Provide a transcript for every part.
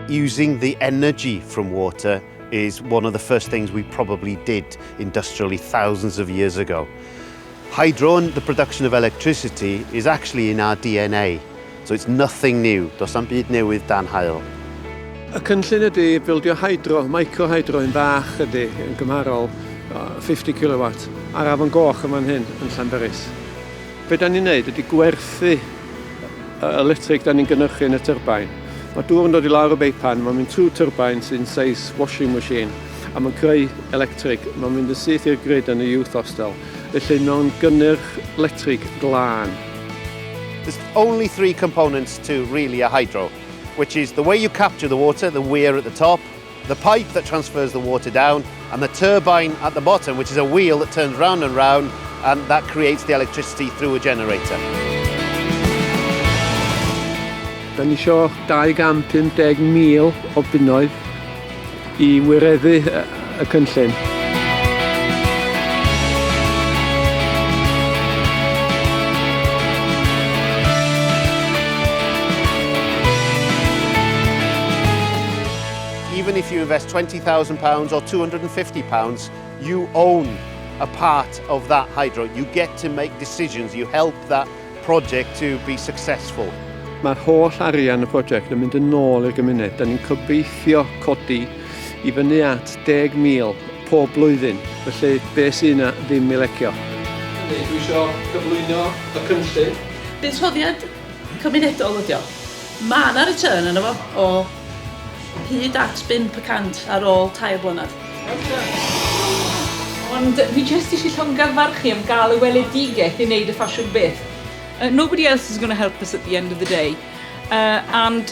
Using the energy from water is one of the first things we probably did industrially thousands of years ago. Hydro and the production of electricity is actually in our DNA, so it's nothing new. Does na'm byd newydd dan haul. Y cynllun ydy bildio hydro, micro-hydro yn bach ydy, yn gymharol 50 kW ar afon goch yma'n hyn yn Llanberis. Be da ni'n neud ydy gwerthu electric da ni'n gynhyrchu yn y turbine. Mae dŵr yn dod i lawr o beipan, mae'n mynd trwy turbine sy'n size washing machine, a mae'n creu electric, mae'n mynd yn syth i'r grid yn y youth hostel. Felly mae'n gynnyrch electric glân. There's only 3 components to really a hydro, which is the way you capture the water, the weir at the top, the pipe that transfers the water down, and the turbine at the bottom, which is a wheel that turns round and round, and that creates the electricity through a generator. Da ni isio 250,000 o bunnoedd I wireddu y cynllun. Even if you invest £20,000 or £250, you own a part of that hydro. You get to make decisions, you help that project to be successful. Mae'r holl arian y prosiect yn mynd yn ôl i'r gymuned. Da ni'n gobeithio codi I fyny at 10,000 pob blwyddyn. Felly, be sy'n yna ddim I lecio. Dwi eisiau cyflwyno y cynllun. Buddsoddiad cymunedol ydi o. Mae yna return yna fo o hyd at 5% ar ôl 2 blynedd. Ond fi jyst eisiau llongarfarchu am gael y weledigaeth I wneud y ffasiwn beth. Nobody else is going to help us at the end of the day. And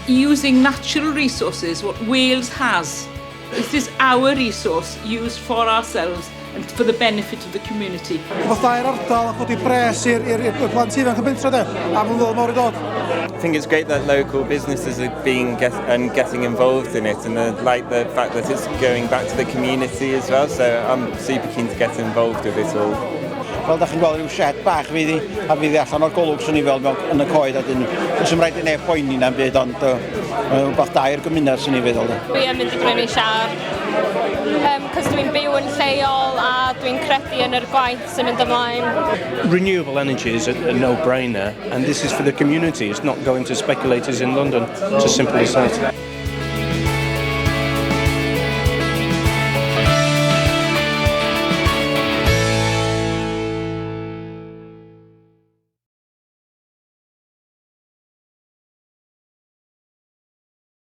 using natural resources, what Wales has, this is our resource used for ourselves and for the benefit of the community. Oedd dair ardal yn codi pres i'r plant ifanc yn bentra de, a mae'n ddod mawr I dod. I think it's great that local businesses are getting involved in it, and I like the fact that it's going back to the community as well, so I'm super keen to get involved with it all. Fel da chi'n gweld rhyw shed bach fyddi, a fyddi allan o'r golwg sy'n I fel yn y coed, a dyn does dim rhaid I neb poeni na'n byd, ond mae'n rhywbeth da i'r gymuned sy'n I feddwl. Fi yn mynd I brynu siar, cos dwi'n byw yn lleol a dwi'n credu yn yr gwaith sy'n mynd ymlaen. Renewable energy is a no-brainer, and this is for the community. It's not going to speculators in London. It's as simple as that.